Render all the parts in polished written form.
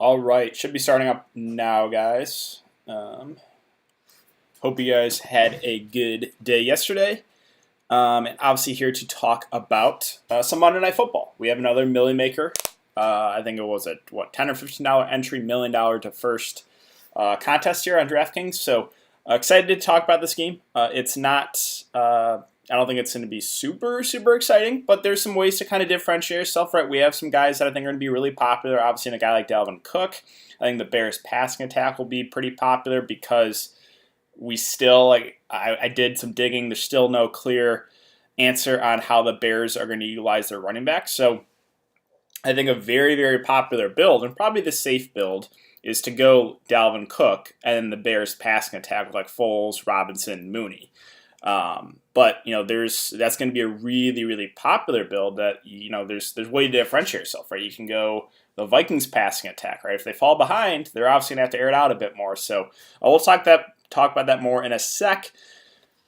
All right, should be starting up now, guys. Hope you guys had a good day yesterday. And obviously here to talk about some Monday Night Football. We have another Million Maker. I think it was a $10 or $15 entry, $1 million to first contest here on Draftkings. So excited to talk about this game. It's not. I don't think it's going to be super exciting, but there's some ways to kind of differentiate yourself, right? We have some guys that I think are going to be really popular. Obviously, in a guy like Dalvin Cook, I think the Bears passing attack will be pretty popular because we still, I did some digging. There's still no clear answer on how the Bears are going to utilize their running back. So I think a very popular build, and probably the safe build, is to go Dalvin Cook and the Bears passing attack like Foles, Robinson, Mooney. But that's going to be a really popular build that there's way to differentiate yourself, right? You can go the Vikings passing attack, right? If they fall behind, they're obviously gonna have to air it out a bit more. So we'll talk about that more in a sec.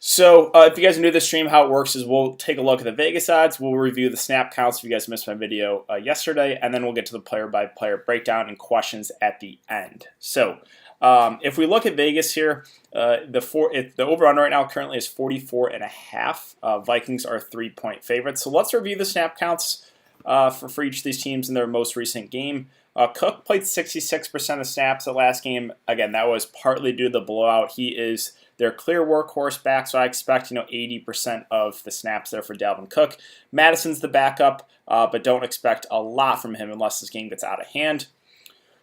So if you guys are new to the stream, how it works is we'll take a look at the Vegas odds. We'll review the snap counts if you guys missed my video yesterday, and then we'll get to the player-by-player breakdown and questions at the end. So if we look at Vegas here, the over-under right now currently is 44.5. Vikings are 3-point favorites. So let's review the snap counts for each of these teams in their most recent game. Cook played 66% of snaps the last game. Again, that was partly due to the blowout. He is their clear workhorse back, so I expect 80% of the snaps there for Dalvin Cook. Madison's the backup, but don't expect a lot from him unless this game gets out of hand.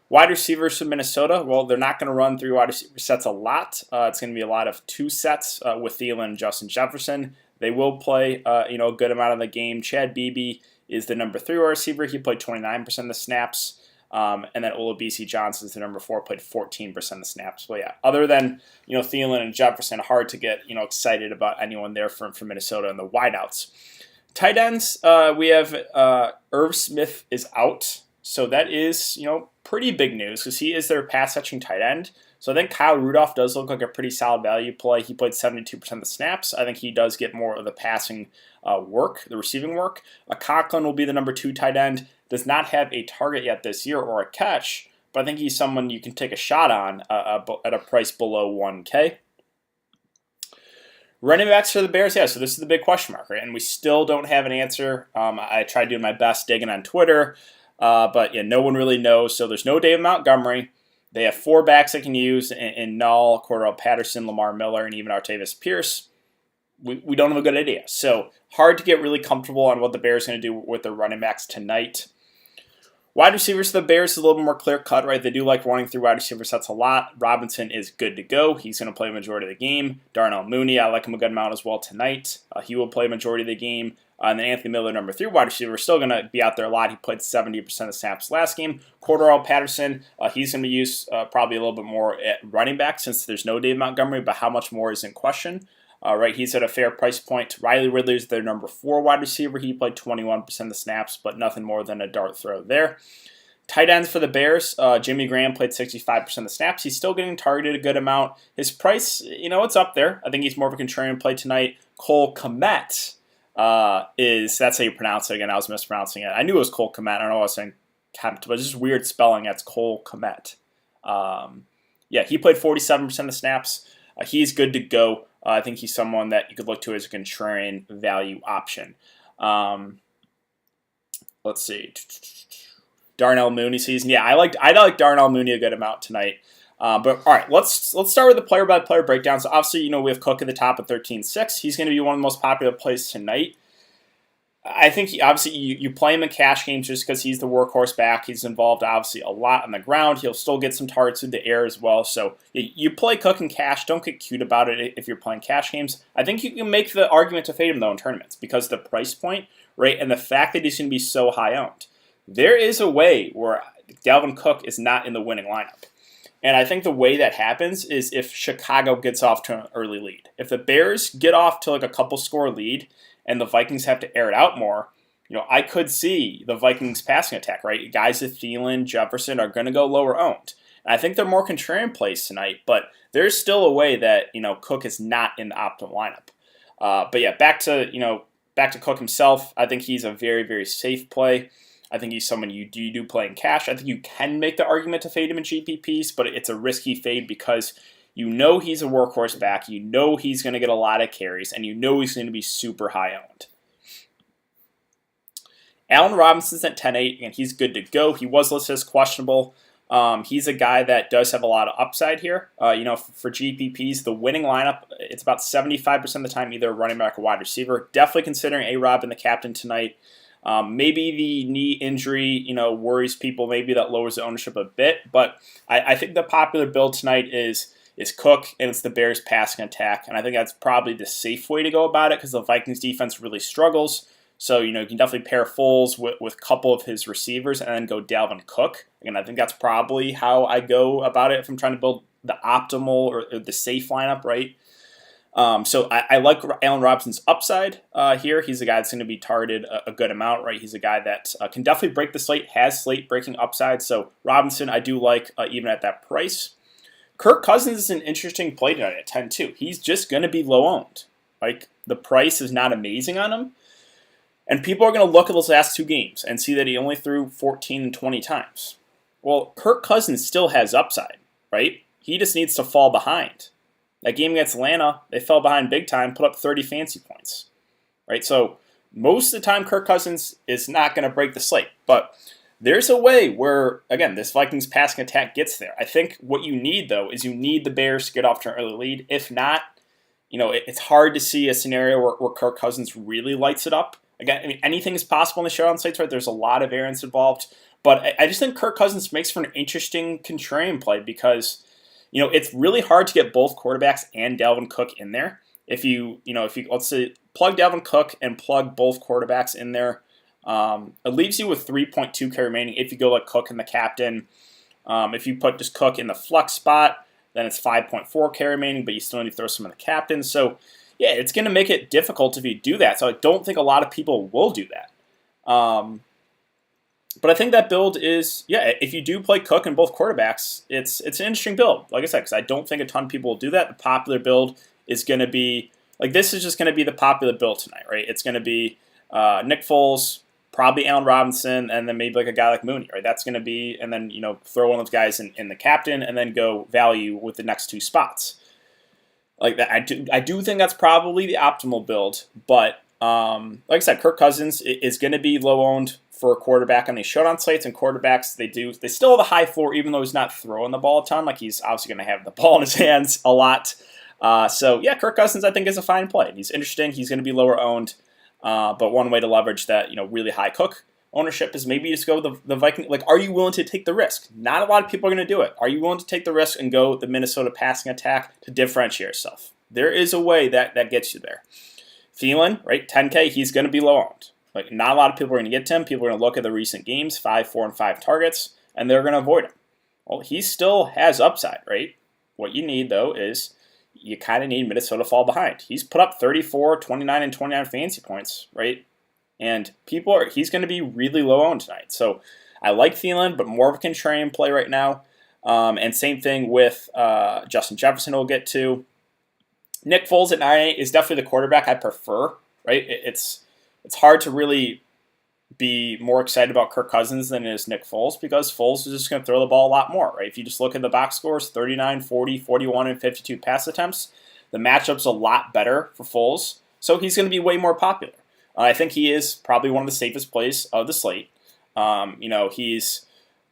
Wide receivers from Minnesota, well, they're not going to run through wide receiver sets a lot. It's going to be a lot of two sets with Thielen and Justin Jefferson. They will play a good amount of the game. Chad Beebe is the number 3 wide receiver. He played 29% of the snaps. And then Olabisi Johnson is the number 4, played 14% of the snaps. But yeah, other than Thielen and Jefferson, hard to get excited about anyone there from Minnesota and the wideouts. Tight ends, we have Irv Smith is out, so that is pretty big news because he is their pass catching tight end. So I think Kyle Rudolph does look like a pretty solid value play. He played 72% of the snaps. I think he does get more of the passing work, the receiving work. Conklin will be the number 2 tight end. Does not have a target yet this year or a catch, but I think he's someone you can take a shot on at a price below 1K. Running backs for the Bears, yeah, so this is the big question mark, right? And we still don't have an answer. I tried doing my best digging on Twitter, but yeah, no one really knows. So there's no David Montgomery. They have 4 backs they can use in Null, Cordell Patterson, Lamar Miller, and even Artavis Pierce. We don't have a good idea. So hard to get really comfortable on what the Bears are going to do with their running backs tonight. Wide receivers for the Bears is a little bit more clear-cut, right? They do like running through wide receiver sets a lot. Robinson is good to go. He's going to play a majority of the game. Darnell Mooney, I like him a good amount as well tonight. He will play a majority of the game. And then Anthony Miller, number 3 wide receiver, is still going to be out there a lot. He played 70% of snaps last game. Cordell Patterson, he's going to be used probably a little bit more at running back since there's no Dave Montgomery, but how much more is in question. Right, he's at a fair price point. Riley Ridley is their number 4 wide receiver. He played 21% of the snaps, but nothing more than a dart throw there. Tight ends for the Bears, Jimmy Graham played 65% of the snaps. He's still getting targeted a good amount. His price, it's up there. I think he's more of a contrarian play tonight. Cole Kmet that's how you pronounce it. Again, I was mispronouncing it. I knew it was Cole Kmet. I don't know what I was saying Kmet, but it's just weird spelling. That's Cole Kmet. He played 47% of the snaps. He's good to go. I think he's someone that you could look to as a contrarian value option. Let's see. Darnell Mooney season. Yeah, I like Darnell Mooney a good amount tonight. But all right, let's start with the player-by-player breakdown. So obviously, we have Cook at the top at 13.6. He's going to be one of the most popular plays tonight. I think you play him in cash games just because he's the workhorse back. He's involved obviously a lot on the ground. He'll still get some targets through the air as well. So you play Cook in cash. Don't get cute about it if you're playing cash games. I think you can make the argument to fade him though in tournaments because the price point, right, and the fact that he's going to be so high owned. There is a way where Dalvin Cook is not in the winning lineup. And I think the way that happens is if Chicago gets off to an early lead. If the Bears get off to like a couple score lead and the Vikings have to air it out more, I could see the Vikings passing attack, right? Guys with Thielen, Jefferson are going to go lower owned. And I think they're more contrarian plays tonight, but there's still a way that, Cook is not in the optimal lineup. But yeah, back to Cook himself. I think he's a very, very safe play. I think he's someone you do play in cash. I think you can make the argument to fade him in GPPs, but it's a risky fade because you know he's a workhorse back. You know he's going to get a lot of carries, and you know he's going to be super high owned. Allen Robinson's at 10-8, and he's good to go. He was listed as questionable. He's a guy that does have a lot of upside here. For GPPs, the winning lineup, it's about 75% of the time either a running back or wide receiver. Definitely considering A-Rob and the captain tonight. Maybe the knee injury, worries people. Maybe that lowers the ownership a bit. But I think the popular build tonight is Cook, and it's the Bears' passing attack. And I think that's probably the safe way to go about it because the Vikings defense really struggles. So, you can definitely pair Foles with a couple of his receivers and then go Dalvin Cook. Again, I think that's probably how I go about it if I'm trying to build the optimal or the safe lineup, right? So I like Allen Robinson's upside here. He's a guy that's going to be targeted a good amount, right? He's a guy that can definitely break the slate, has slate breaking upside. So Robinson, I do like even at that price. Kirk Cousins is an interesting play tonight at 10-2. He's just going to be low owned. Like, the price is not amazing on him. And people are going to look at those last two games and see that he only threw 14 and 20 times. Well, Kirk Cousins still has upside, right? He just needs to fall behind. That game against Atlanta, they fell behind big time, put up 30 fancy points, right? So most of the time, Kirk Cousins is not going to break the slate. But there's a way where, again, this Vikings passing attack gets there. I think what you need, though, is you need the Bears to get off to an early lead. If not, it's hard to see a scenario where Kirk Cousins really lights it up. Again, anything is possible in the showdown sites, right? There's a lot of variance involved. But I just think Kirk Cousins makes for an interesting contrarian play because, it's really hard to get both quarterbacks and Dalvin Cook in there. If you let's say plug Dalvin Cook and plug both quarterbacks in there, it leaves you with 3.2K remaining if you go like Cook and the captain. If you put just Cook in the flex spot, then it's 5.4K remaining, but you still need to throw some of the captain. So, yeah, it's going to make it difficult if you do that. So I don't think a lot of people will do that. But I think that build is, if you do play Cook and both quarterbacks, it's an interesting build. Like I said, because I don't think a ton of people will do that. The popular build is going to be, this is just going to be the popular build tonight, right? It's going to be Nick Foles, probably Allen Robinson, and then maybe a guy like Mooney, right? That's going to be, and then, throw one of those guys in the captain and then go value with the next two spots. Like that, I do think that's probably the optimal build, but like I said, Kirk Cousins is going to be low owned for a quarterback on these showdown slates, and quarterbacks they still have a high floor, even though he's not throwing the ball a ton. Like, he's obviously going to have the ball in his hands a lot. So Kirk Cousins I think is a fine play. He's interesting. He's going to be lower owned, but one way to leverage that really high Cook ownership is maybe just go the Viking. Like, are you willing to take the risk? Not a lot of people are going to do it. Are you willing to take the risk and go the Minnesota passing attack to differentiate yourself? There is a way that gets you there. Thielen, right, 10K, he's going to be low owned. Like, not a lot of people are going to get to him. People are going to look at the recent games, 5, 4, and 5 targets, and they're going to avoid him. Well, he still has upside, right? What you need, though, is you kind of need Minnesota to fall behind. He's put up 34, 29, and 29 fantasy points, right? And he's going to be really low owned tonight. So I like Thielen, but more of a contrarian play right now. And same thing with Justin Jefferson we'll get to. Nick Foles at 9-8 is definitely the quarterback I prefer, right? It's hard to really be more excited about Kirk Cousins than it is Nick Foles because Foles is just going to throw the ball a lot more, right? If you just look at the box scores, 39, 40, 41, and 52 pass attempts, the matchup's a lot better for Foles. So he's going to be way more popular. I think he is probably one of the safest plays of the slate. He's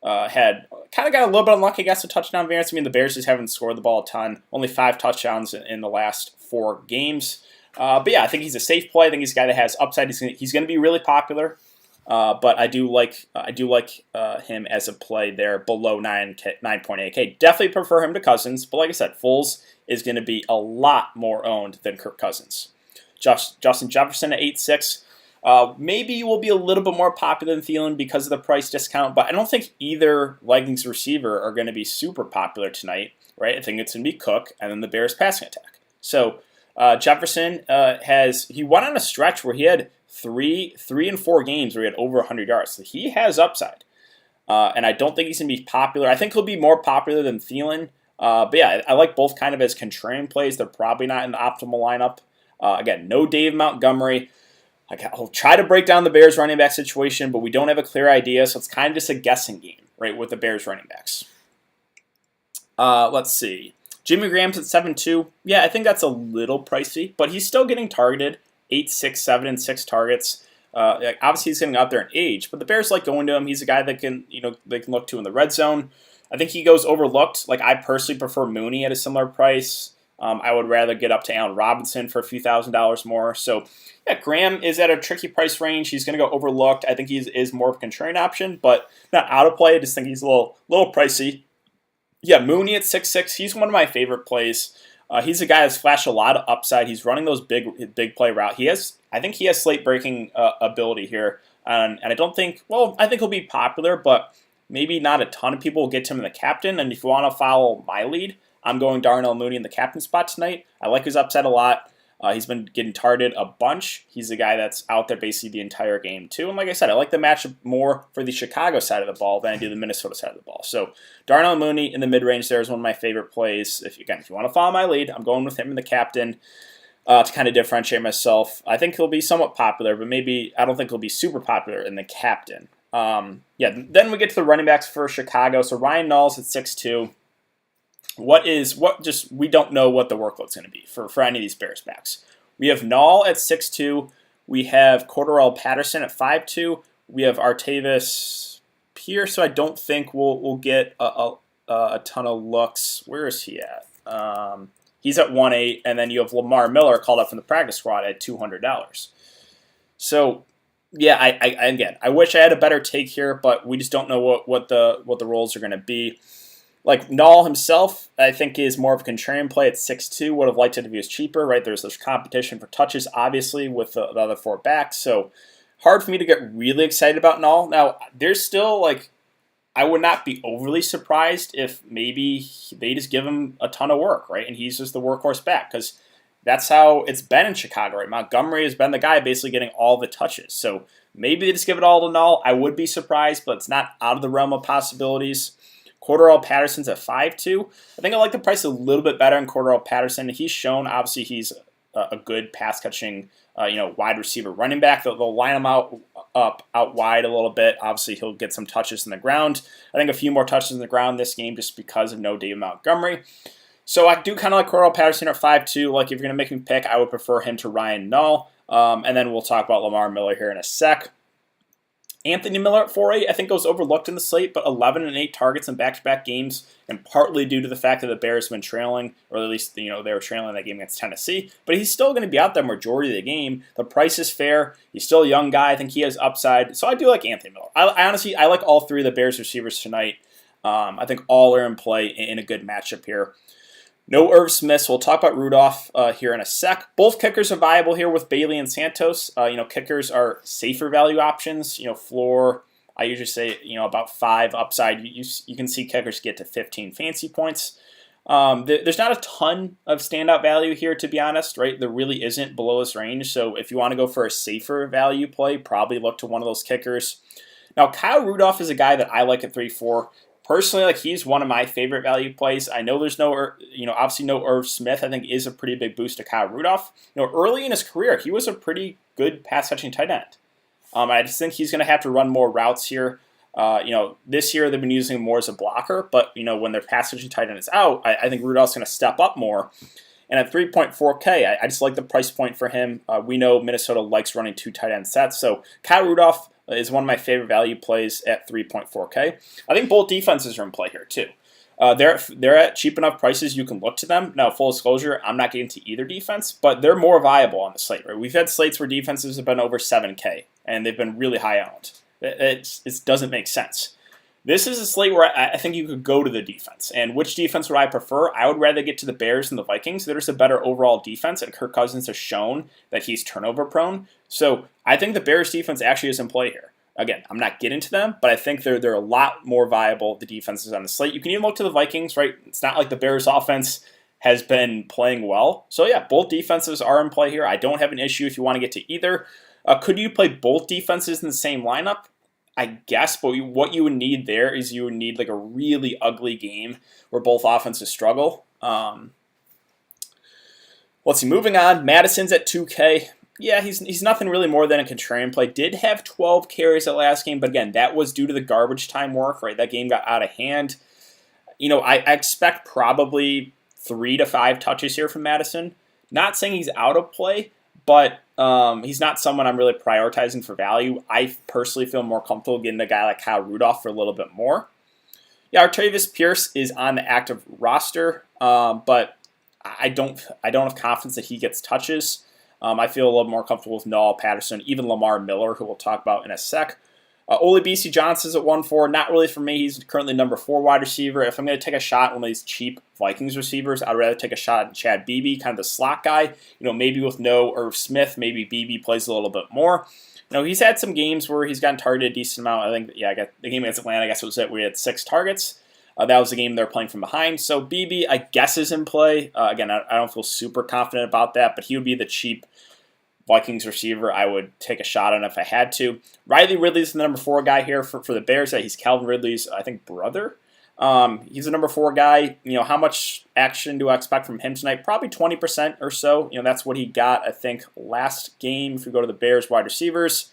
had kind of got a little bit unlucky, I guess, with touchdown variance. I mean, the Bears just haven't scored the ball a ton. Only 5 touchdowns in the last 4 games. But I think he's a safe play. I think he's a guy that has upside. He's going to be really popular. But I do like him as a play there below 9.8K. Definitely prefer him to Cousins. But like I said, Foles is going to be a lot more owned than Kirk Cousins. Justin Jefferson at 8.6. Maybe will be a little bit more popular than Thielen because of the price discount, but I don't think either Vikings receiver are going to be super popular tonight, right? I think it's going to be Cook and then the Bears passing attack. So Jefferson he went on a stretch where he had 3 and 4 games where he had over 100 yards. So he has upside, and I don't think he's going to be popular. I think he'll be more popular than Thielen. But I like both kind of as contrarian plays. They're probably not in the optimal lineup. Again, no Dave Montgomery. I'll try to break down the Bears running back situation, but we don't have a clear idea, so it's kind of just a guessing game, right, with the Bears running backs. Let's see. Jimmy Graham's at 7-2. Yeah, I think that's a little pricey, but he's still getting targeted. 8, 6, 7, and 6 targets. Obviously, he's getting out there in age, but the Bears like going to him. He's a guy that they can look to in the red zone. I think he goes overlooked. I personally prefer Mooney at a similar price. I would rather get up to Allen Robinson for a few $1,000s more. So, yeah, Graham is at a tricky price range. He's going to go overlooked. I think he is more of a contrarian option, but not out of play. I just think he's a little pricey. Yeah, Mooney at 6'6". He's one of my favorite plays. He's a guy that's flashed a lot of upside. He's running those big play route. I think he has slate breaking ability here, and I don't think. Well, I think he'll be popular, but maybe not a ton of people will get to him in the captain. And if you want to follow my lead, I'm going Darnell Mooney in the captain spot tonight. I like his upside a lot. He's been getting targeted a bunch. He's a guy that's out there basically the entire game too. And like I said, I like the matchup more for the Chicago side of the ball than I do the Minnesota side of the ball. So Darnell Mooney in the mid-range there is one of my favorite plays. If you want to follow my lead, I'm going with him in the captain to kind of differentiate myself. I think he'll be somewhat popular, but maybe I don't think he'll be super popular in the captain. Then we get to the running backs for Chicago. So Ryan Nall's at 6'2". We don't know what the workload's going to be for any of these Bears backs. We have Nall at 6'2". We have Cordarrelle Patterson at 5'2". We have Artavis Pierce, so I don't think we'll get a ton of looks. Where is he at? He's at 1.8, and then you have Lamar Miller called up from the practice squad at $200. So, yeah, I wish I had a better take here, but we just don't know what the roles are going to be. Like Nall himself, I think is more of a contrarian play at 6'2". Would have liked it if he was cheaper, right? There's competition for touches, obviously, with the other 4 backs. So hard for me to get really excited about Nall. Now, there's still I would not be overly surprised if maybe they just give him a ton of work, right? And he's just the workhorse back because that's how it's been in Chicago, right? Montgomery has been the guy basically getting all the touches. So maybe they just give it all to Nall. I would be surprised, but it's not out of the realm of possibilities. Cordarrelle Patterson's at 5'2". I think I like the price a little bit better in Cordarrelle Patterson. He's shown, obviously, he's a good pass-catching, wide receiver running back. They'll line him out wide a little bit. Obviously, he'll get some touches in the ground. I think a few more touches in the ground this game just because of no David Montgomery. So I do kind of like Cordarrelle Patterson at 5'2". Like, if you're going to make me pick, I would prefer him to Ryan Nall. And then we'll talk about Lamar Miller here in a sec. Anthony Miller at 4.8, I think goes overlooked in the slate, but 11 and 8 targets in back-to-back games, and partly due to the fact that the Bears have been trailing, or at least they were trailing that game against Tennessee. But he's still going to be out there majority of the game. The price is fair. He's still a young guy. I think he has upside. So I do like Anthony Miller. I honestly like all 3 of the Bears receivers tonight. I think all are in play in a good matchup here. No Irv Smith. We'll talk about Rudolph here in a sec. Both kickers are viable here with Bailey and Santos. Kickers are safer value options. Floor, I usually say, about 5 upside. You can see kickers get to 15 fancy points. There's not a ton of standout value here, to be honest, right? There really isn't below this range. So if you want to go for a safer value play, probably look to one of those kickers. Now, Kyle Rudolph is a guy that I like at 3-4. Personally, he's one of my favorite value plays. I know there's obviously no Irv Smith. I think is a pretty big boost to Kyle Rudolph. Early in his career, he was a pretty good pass-catching tight end. I just think he's going to have to run more routes here. This year they've been using him more as a blocker, but when their pass-catching tight end is out, I think Rudolph's going to step up more. And at 3.4K, I just like the price point for him. We know Minnesota likes running 2 tight end sets, so Kyle Rudolph is one of my favorite value plays at 3.4K. I think both defenses are in play here too. They're at cheap enough prices you can look to them. Now, full disclosure, I'm not getting to either defense, but they're more viable on the slate. Right? We've had slates where defenses have been over 7K, and they've been really high owned. It doesn't make sense. This is a slate where I think you could go to the defense. And which defense would I prefer? I would rather get to the Bears than the Vikings. There's a better overall defense, and Kirk Cousins has shown that he's turnover prone. So I think the Bears defense actually is in play here. Again, I'm not getting to them, but I think they're a lot more viable, the defenses on the slate. You can even look to the Vikings, right? It's not like the Bears offense has been playing well. So yeah, both defenses are in play here. I don't have an issue if you want to get to either. Could you play both defenses in the same lineup? I guess, but what you would need there is you would need like a really ugly game where both offenses struggle. Let's see, moving on. Madison's at 2K. Yeah, he's nothing really more than a contrarian play. Did have 12 carries that last game, but again, that was due to the garbage time work, right? That game got out of hand. I expect probably 3 to 5 touches here from Madison. Not saying he's out of play, but he's not someone I'm really prioritizing for value. I personally feel more comfortable getting a guy like Kyle Rudolph for a little bit more. Yeah, Artavis Pierce is on the active roster, but I don't have confidence that he gets touches. I feel a little more comfortable with Noel Patterson, even Lamar Miller, who we'll talk about in a sec. Ole BC Johnson's at 1-4. Not really for me. He's currently number 4 wide receiver. If I'm going to take a shot at one of these cheap Vikings receivers, I'd rather take a shot at Chad Beebe, kind of the slot guy. Maybe with no Irv Smith, maybe Beebe plays a little bit more. He's had some games where he's gotten targeted a decent amount. I think, I got the game against Atlanta, I guess it was it. We had 6 targets. That was the game they're playing from behind. So Beebe, I guess, is in play. Again, I don't feel super confident about that, but he would be the cheap Vikings receiver I would take a shot on if I had to. Riley Ridley's the number 4 guy here for the Bears. He's Calvin Ridley's, I think, brother. He's the number 4 guy. How much action do I expect from him tonight? Probably 20% or so. That's what he got, I think, last game. If we go to the Bears wide receivers,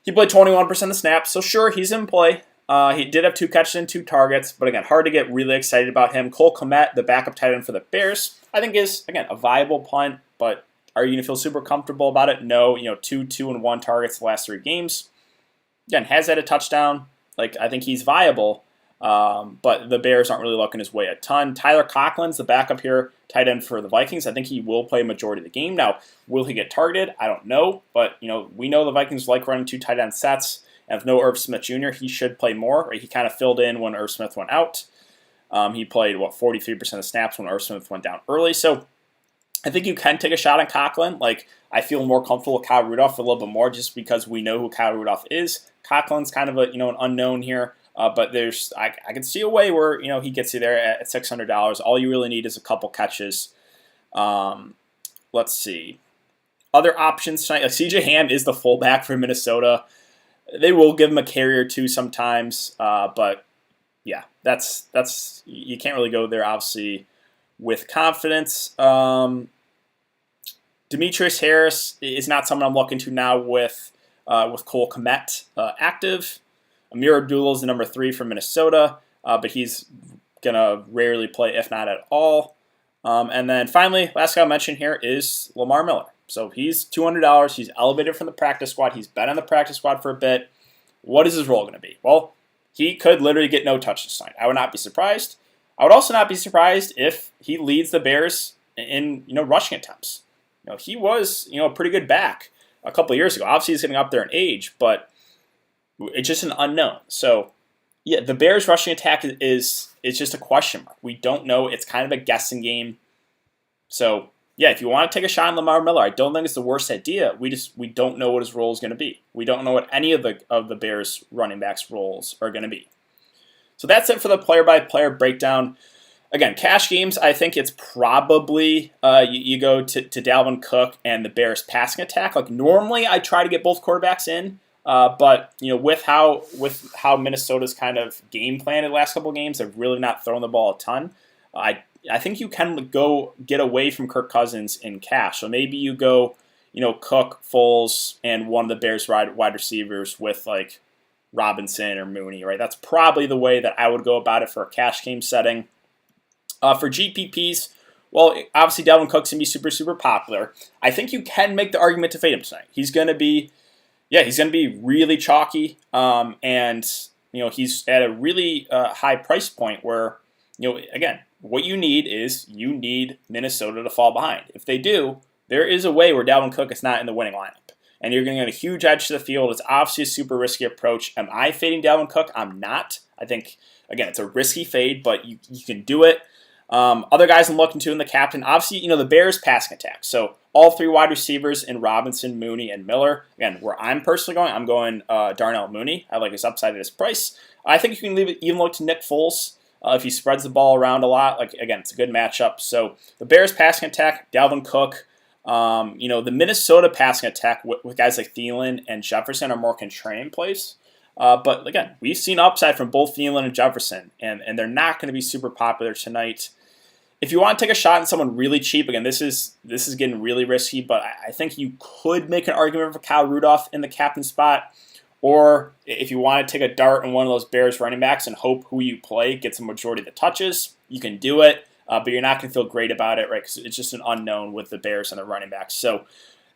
he played 21% of the snaps. So sure, he's in play. He did have 2 catches and 2 targets, but again, hard to get really excited about him. Cole Kmet, the backup tight end for the Bears, I think is, again, a viable punt, but are you going to feel super comfortable about it? No. 2 and 1 targets the last 3 games. Again, has had a touchdown. I think he's viable, but the Bears aren't really looking his way a ton. Tyler Conklin's the backup here, tight end for the Vikings. I think he will play a majority of the game. Now, will he get targeted? I don't know, but we know the Vikings like running 2 tight end sets, and with no Irv Smith Jr., he should play more. Right? He kind of filled in when Irv Smith went out. He played 43% of snaps when Irv Smith went down early. So I think you can take a shot on Conklin. I feel more comfortable with Kyle Rudolph a little bit more just because we know who Kyle Rudolph is. Conklin's kind of an unknown here, but I can see a way where he gets you there at $600. All you really need is a couple catches. Let's see. Other options tonight. CJ Ham is the fullback for Minnesota. They will give him a carry or 2 sometimes, but yeah, that's you can't really go there obviously with confidence. Demetrius Harris is not someone I'm looking to now with Cole Kmet active. Amir Abdullah is the number 3 for Minnesota, but he's going to rarely play, if not at all. And then finally, last guy I'll mention here is Lamar Miller. So he's $200. He's elevated from the practice squad. He's been on the practice squad for a bit. What is his role going to be? Well, he could literally get no touches tonight. I would not be surprised. I would also not be surprised if he leads the Bears in rushing attempts. He was a pretty good back a couple of years ago. Obviously, he's getting up there in age, but it's just an unknown. So, yeah, the Bears' rushing attack is just a question mark. We don't know. It's kind of a guessing game. So, yeah, if you want to take a shot on Lamar Miller, I don't think it's the worst idea. We don't know what his role is going to be. We don't know what any of the Bears' running backs' roles are going to be. So that's it for the player-by-player breakdown. Again, cash games, I think it's probably you go to Dalvin Cook and the Bears' passing attack. Normally, I try to get both quarterbacks in, but with how Minnesota's kind of game planned the last couple of games, they've really not thrown the ball a ton. I think you can go get away from Kirk Cousins in cash. So maybe you go, Cook, Foles, and one of the Bears wide receivers with Robinson or Mooney, right? That's probably the way that I would go about it for a cash game setting. For GPPs, well, obviously Dalvin Cook's going to be super, super popular. I think you can make the argument to fade him tonight. He's going to be really chalky, and he's at a really high price point where, again, what you need Minnesota to fall behind. If they do, there is a way where Dalvin Cook is not in the winning lineup. And you're going to get a huge edge to the field. It's obviously a super risky approach. Am I fading Dalvin Cook? I'm not. I think, again, it's a risky fade, but you can do it. Other guys I'm looking to in the captain, obviously, the Bears passing attack. So all 3 wide receivers in Robinson, Mooney, and Miller. Again, where I'm personally going, I'm going Darnell Mooney. I like his upside at his price. I think you can even look to Nick Foles if he spreads the ball around a lot. Again, it's a good matchup. So the Bears passing attack, Dalvin Cook. The Minnesota passing attack with guys like Thielen and Jefferson are more contrarian plays. But again, we've seen upside from both Thielen and Jefferson, and they're not going to be super popular tonight. If you want to take a shot on someone really cheap, again, this is getting really risky, but I think you could make an argument for Kyle Rudolph in the captain spot. Or if you want to take a dart on one of those Bears running backs and hope who you play gets a majority of the touches, you can do it, but you're not going to feel great about it, right? Because it's just an unknown with the Bears and the running backs. So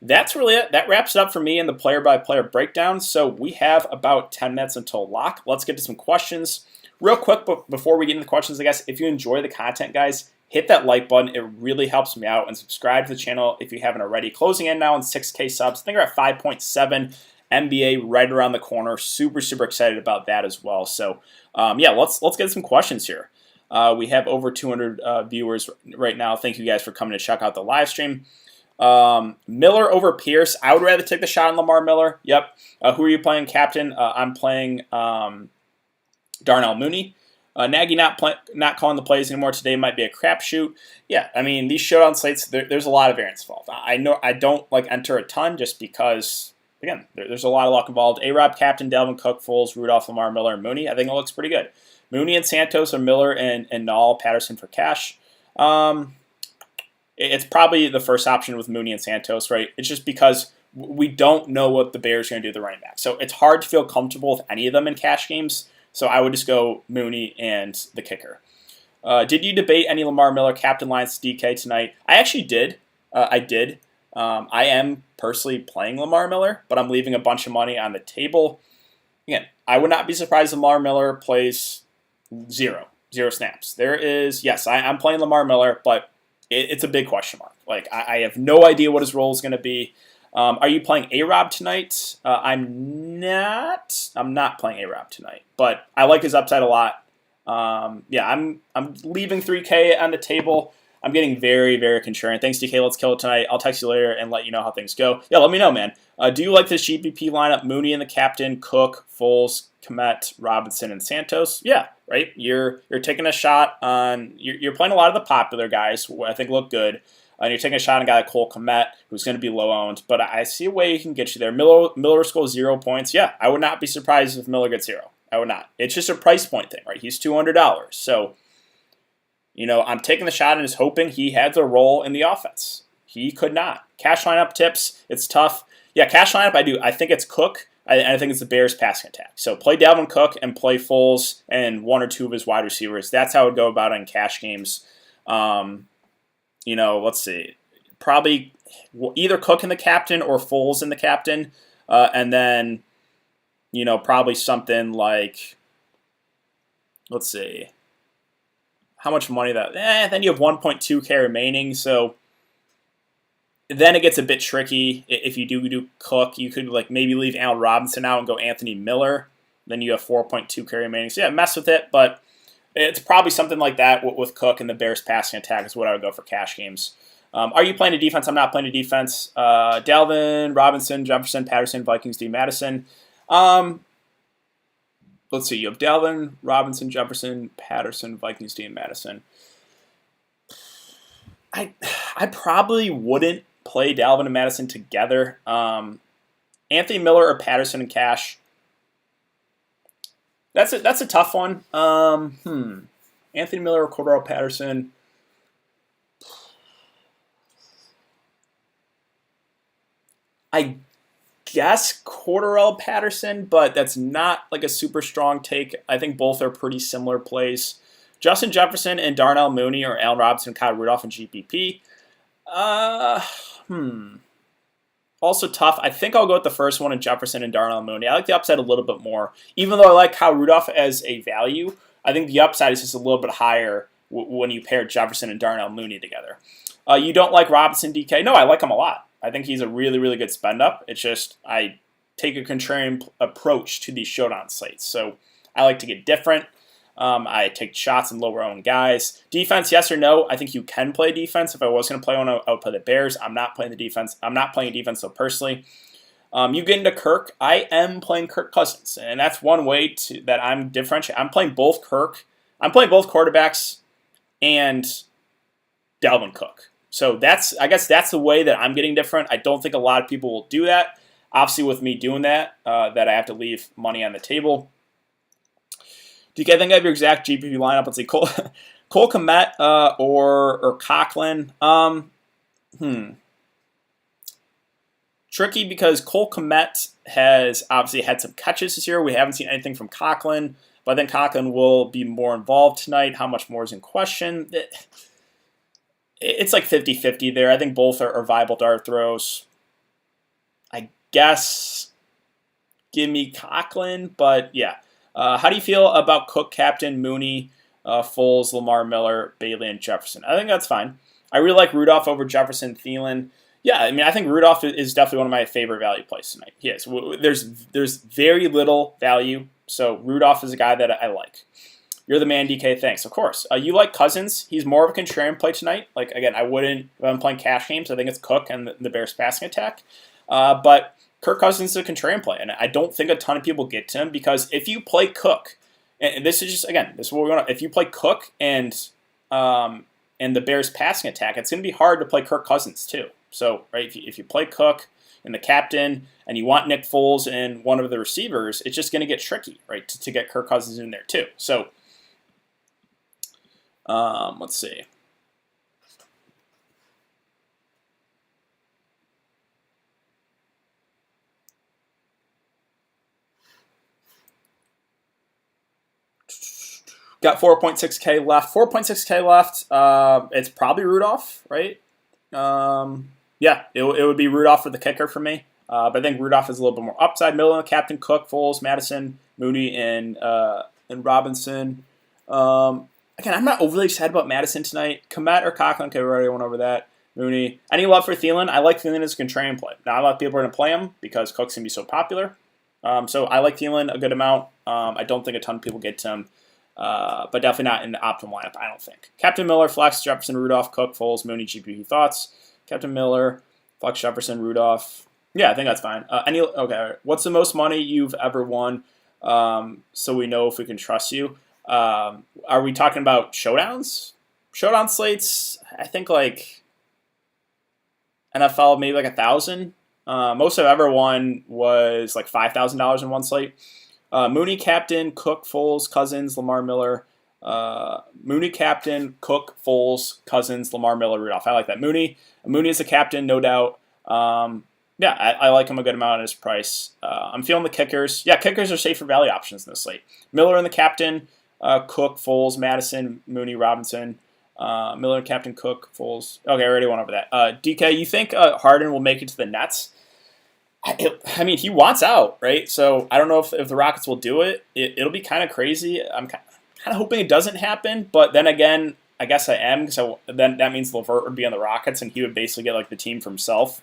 that's really it. That wraps it up for me in the player-by-player breakdown. So we have about 10 minutes until lock. Let's get to some questions. Real quick, but before we get into the questions, I guess, if you enjoy the content, guys, hit that like button. It really helps me out. And subscribe to the channel if you haven't already. Closing in now on 6K subs. I think we're at 5.7. NBA right around the corner. Super, super excited about that as well. So, yeah, let's get some questions here. We have over 200 viewers right now. Thank you guys for coming to check out the live stream. Miller over Pierce. I would rather take the shot on Lamar Miller. Yep. Who are you playing, captain? I'm playing Darnell Mooney. Nagy not calling the plays anymore today might be a crapshoot. Yeah, I mean, these showdown slates, there's a lot of variance involved. I know I don't enter a ton just because, again, there's a lot of luck involved. A-Rob, captain, Dalvin Cook, Foles, Rudolph, Lamar, Miller, and Mooney. I think it looks pretty good. Mooney and Santos, or Miller and Nall, Patterson for cash. It's probably the first option with Mooney and Santos, right? It's just because we don't know what the Bears are going to do with the running back. So it's hard to feel comfortable with any of them in cash games. So I would just go Mooney and the kicker. Did you debate any Lamar Miller captain lines DK tonight? I actually did. I did. I am personally playing Lamar Miller, but I'm leaving a bunch of money on the table. Again, I would not be surprised if Lamar Miller plays zero snaps. I'm playing Lamar Miller, but it's a big question mark. Like, I have no idea what his role is going to be. Are you playing A-Rob tonight? I'm not playing A-Rob tonight, but I like his upside a lot. Yeah, I'm leaving 3K on the table. I'm getting very, very contrarian. Thanks, DK. Let's kill it tonight. I'll text you later and let you know how things go. Yeah, let me know, man. Do you like this GPP lineup? Mooney and the captain, Cook, Foles, Kmet, Robinson, and Santos. Yeah, right. You're taking a shot on. You're playing a lot of the popular guys who I think look good. And you're taking a shot on a guy like Cole Kmet, who's going to be low owned. But I see a way he can get you there. Miller scores 0 points. Yeah, I would not be surprised if Miller gets 0. I would not. It's just a price point thing, right? He's $200. So, I'm taking the shot and just hoping he has a role in the offense. He could not. Cash lineup tips, it's tough. Yeah, cash lineup, I do. I think it's Cook. I think it's the Bears passing attack. So play Dalvin Cook and play Foles and one or two of his wide receivers. That's how I would go about it in cash games. Let's see. Probably either Cook in the captain or Foles in the captain. And then, probably something like, let's see. How much money that? Then you have 1.2K remaining. So then it gets a bit tricky. If you do Cook, you could maybe leave Allen Robinson out and go Anthony Miller. Then you have 4.2K remaining. So yeah, mess with it, but it's probably something like that with Cook and the Bears passing attack is what I would go for cash games. Are you playing a defense? I'm not playing a defense. Dalvin, Robinson, Jefferson, Patterson, Vikings, D. Madison. Let's see. You have Dalvin, Robinson, Jefferson, Patterson, Vikings, D. Madison. I probably wouldn't play Dalvin and Madison together. Anthony Miller or Patterson and cash. That's a tough one. Anthony Miller or Cordell Patterson. I guess Cordell Patterson, but that's not a super strong take. I think both are pretty similar plays. Justin Jefferson and Darnell Mooney or Allen Robinson, Kyle Rudolph, and GPP. Also tough. I think I'll go with the first one in Jefferson and Darnell Mooney. I like the upside a little bit more. Even though I like Kyle Rudolph as a value, I think the upside is just a little bit higher when you pair Jefferson and Darnell Mooney together. You don't like Robinson, DK? No, I like him a lot. I think he's a really, really good spend up. It's just I take a contrarian approach to these showdown slates. So I like to get different. I take shots and lower owned guys. Defense, yes or no? I think you can play defense. If I was going to play one, I would play the Bears. I'm not playing the defense. I'm not playing defense, though, personally. You get into Kirk. I am playing Kirk Cousins, and that's one way that I'm differentiating. I'm playing both Kirk. I'm playing both quarterbacks and Dalvin Cook. So I guess that's the way that I'm getting different. I don't think a lot of people will do that. Obviously, with me doing that, that I have to leave money on the table. DK, I think I have your exact GPP lineup. Let's see. Cole Cole Kmet or Conklin. Tricky because Cole Kmet has obviously had some catches this year. We haven't seen anything from Conklin, but I think Conklin will be more involved tonight. How much more is in question? It's like 50-50 there. I think both are viable dart throws. I guess give me Conklin, but yeah. How do you feel about Cook, Captain, Mooney, Foles, Lamar Miller, Bailey, and Jefferson? I think that's fine. I really like Rudolph over Jefferson, Thielen. Yeah, I mean, I think Rudolph is definitely one of my favorite value plays tonight. Yes, there's very little value, so Rudolph is a guy that I like. You're the man, DK. Thanks. Of course. You like Cousins. He's more of a contrarian play tonight. Like, again, I wouldn't, if I'm playing cash games, I think it's Cook and the Bears passing attack. But Kirk Cousins is a contrarian play, and I don't think a ton of people get to him because if you play Cook, and this is just, again, this is what we're going to, if you play Cook and the Bears passing attack, it's going to be hard to play Kirk Cousins too. So, right, if you play Cook and the captain and you want Nick Foles and one of the receivers, it's just going to get tricky, right, to get Kirk Cousins in there too. So, let's see. Got 4.6K left. 4.6K left. It's probably Rudolph, right? Yeah, it would be Rudolph for the kicker for me. But I think Rudolph is a little bit more upside. Miller, Captain, Cook, Foles, Madison, Mooney, and Robinson. Again, I'm not overly excited about Madison tonight. Komet or Conklin, okay, we already went over that. Mooney. Any love for Thielen? I like Thielen as a contrarian play. Not a lot of people are going to play him because Cook's going to be so popular. So I like Thielen a good amount. I don't think a ton of people get to him. But definitely not in the optimal lineup, I don't think. Captain Miller, Flex, Jefferson, Rudolph, Cook, Foles, Mooney, GPP thoughts. Captain Miller, Flex, Jefferson, Rudolph. Yeah, I think that's fine. Okay, what's the most money you've ever won? So we know if we can trust you. Are we talking about showdowns? Showdown slates? I think like NFL maybe like 1,000. Most I've ever won was like $5,000 in one slate. Mooney, Captain, Cook, Foles, Cousins, Lamar Miller. Mooney, Captain, Cook, Foles, Cousins, Lamar Miller, Rudolph. I like that. Mooney is a captain, no doubt. Yeah, I like him a good amount at his price. I'm feeling the kickers. Yeah, kickers are safer value options in this slate. Miller and the captain, Cook, Foles, Madison, Mooney, Robinson. Miller, Captain, Cook, Foles. Okay, I already went over that. DK, you think Harden will make it to the Nets? I mean, he wants out, right? So I don't know if the Rockets will do it. It'll be kind of crazy. I'm kind of hoping it doesn't happen, but then again, I guess I am because then that means LeVert would be on the Rockets and he would basically get like the team for himself,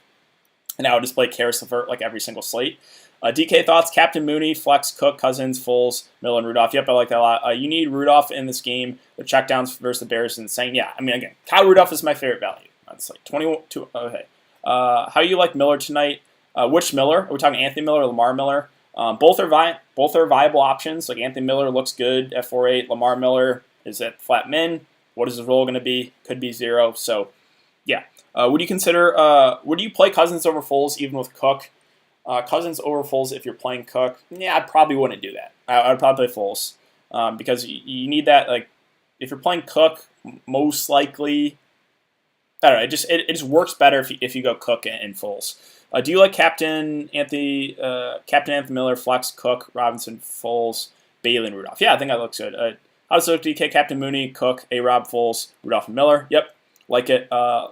and I would just play Karis LeVert like every single slate. DK thoughts: Captain Mooney, Flex, Cook, Cousins, Foles, Miller, and Rudolph. Yep, I like that a lot. You need Rudolph in this game. The checkdowns versus the Bears is insane. Yeah, I mean, again, Kyle Rudolph is my favorite value. It's like 22. Okay, how you like Miller tonight? Which Miller? Are we talking Anthony Miller or Lamar Miller? Both are viable options. Like Anthony Miller looks good at 4.8. Lamar Miller is at flat min. What is his role going to be? Could be 0. So, yeah. Would you consider? Would you play Cousins over Foles even with Cook? Cousins over Foles if you're playing Cook? Yeah, I probably wouldn't do that. I would probably play Foles because you need that. Like if you're playing Cook, most likely, I don't know. It just works better if you go Cook and Foles. Do you like Captain Anthony Miller, Flex, Cook, Robinson, Foles, Bailey, and Rudolph? Yeah, I think that looks good. How does it look, DK? Captain Mooney, Cook, A-Rob, Foles, Rudolph, and Miller. Yep, like it. A-Rob,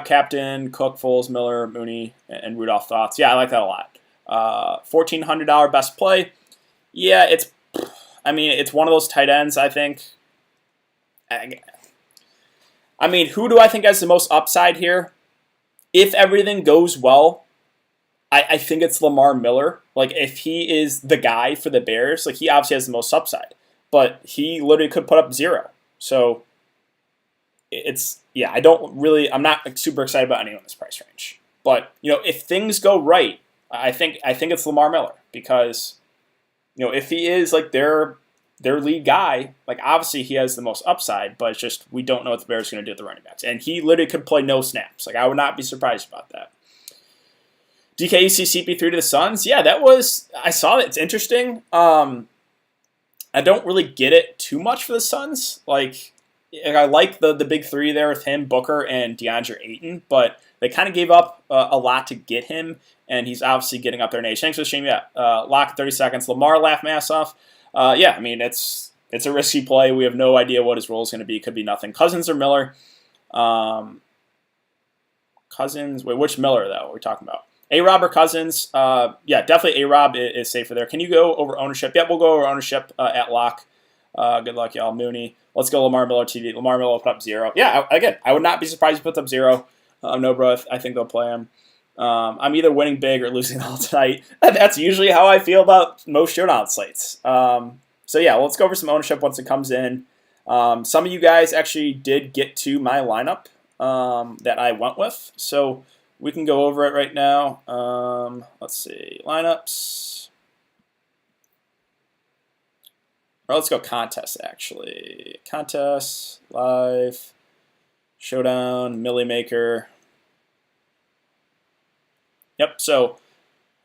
Captain, Cook, Foles, Miller, Mooney, and Rudolph thoughts. Yeah, I like that a lot. $1,400 best play. Yeah, it's one of those tight ends, I think. I mean, who do I think has the most upside here? If everything goes well, I think it's Lamar Miller. Like, if he is the guy for the Bears, like, he obviously has the most upside. But he literally could put up 0. So, I'm not like, super excited about anyone in this price range. But, if things go right, I think it's Lamar Miller. Because, if he is, like, their lead guy, like, obviously he has the most upside, but it's just we don't know what the Bears are going to do with the running backs. And he literally could play no snaps. Like, I would not be surprised about that. DKUC CP3 to the Suns. Yeah, I saw that. It's interesting. I don't really get it too much for the Suns. Like I like the big three there with him, Booker, and DeAndre Ayton, but they kind of gave up a lot to get him, and he's obviously getting up there in age. Thanks for the stream. Yeah, lock 30 seconds. Lamar laugh mask off. Yeah, I mean it's a risky play. We have no idea what his role is going to be. Could be nothing. Cousins or Miller. Cousins. Wait, which Miller though? We're talking about A-Rob or Cousins? Yeah, definitely A-Rob is safer there. Can you go over ownership? Yep, we'll go over ownership at lock. Good luck, y'all. Mooney. Let's go Lamar Miller TD. Lamar Miller will put up 0. Yeah, again, I would not be surprised if he puts up 0. No, bro, I think they'll play him. I'm either winning big or losing all tonight. That's usually how I feel about most showdown slates. So yeah, let's go over some ownership once it comes in. Some of you guys actually did get to my lineup that I went with. So we can go over it right now. Let's see. Lineups. Or let's go contest, actually. Contest, live, showdown, Millie Maker. Yep, so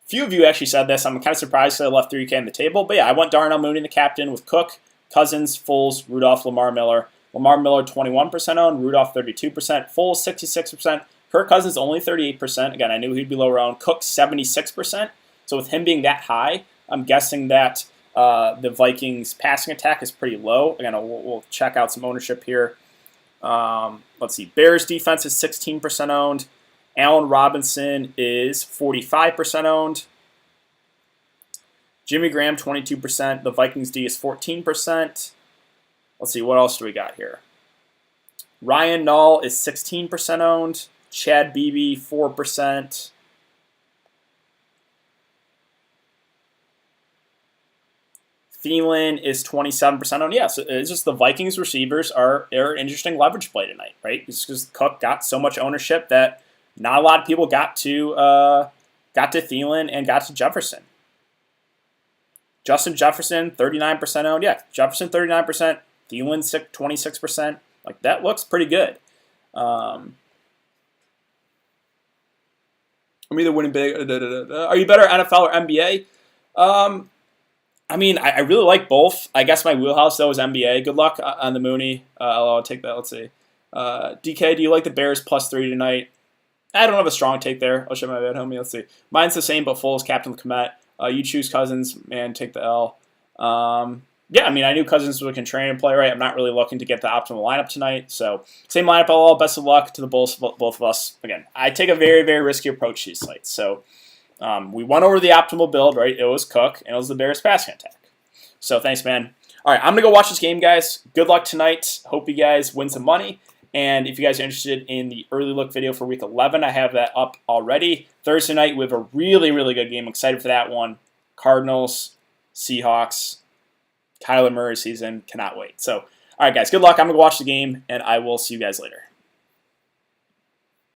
a few of you actually said this. I'm kind of surprised that I left 3K on the table. But yeah, I went Darnell Mooney, the captain, with Cook, Cousins, Foles, Rudolph, Lamar Miller. Lamar Miller, 21% owned. Rudolph, 32%. Foles, 66%. Kirk Cousins, only 38%. Again, I knew he'd be lower owned. Cook, 76%. So with him being that high, I'm guessing that the Vikings' passing attack is pretty low. Again, we'll check out some ownership here. Let's see. Bears defense is 16% owned. Allen Robinson is 45% owned. Jimmy Graham, 22%. The Vikings D is 14%. Let's see, what else do we got here? Ryan Nall is 16% owned. Chad Beebe, 4%. Thielen is 27% owned. Yeah, so it's just the Vikings receivers are an interesting leverage play tonight, right? It's because Cook got so much ownership that not a lot of people got to Thielen and got to Jefferson. Justin Jefferson, 39% owned. Yeah, Jefferson, 39%. Thielen, 26%. Like, that looks pretty good. I'm either winning big. Are you better NFL or NBA? I mean, I really like both. I guess my wheelhouse, though, is NBA. Good luck on the Mooney. I'll take that. Let's see. DK, do you like the Bears +3 tonight? I don't have a strong take there. I'll show my bad, homie. Let's see. Mine's the same, but Foles, Captain Komet. You choose Cousins, man, take the L. Yeah, I mean, I knew Cousins was a contrarian play, right? I'm not really looking to get the optimal lineup tonight. So, same lineup, all. Best of luck to the both of us. Again, I take a very, very risky approach to these slates. So, we went over the optimal build, right? It was Cook, and it was the Bears passing attack. So, thanks, man. All right, I'm going to go watch this game, guys. Good luck tonight. Hope you guys win some money. And if you guys are interested in the early look video for Week 11, I have that up already. Thursday night, we have a really, really good game. I'm excited for that one. Cardinals, Seahawks, Kyler Murray season. Cannot wait. So, all right, guys, good luck. I'm going to go watch the game, and I will see you guys later.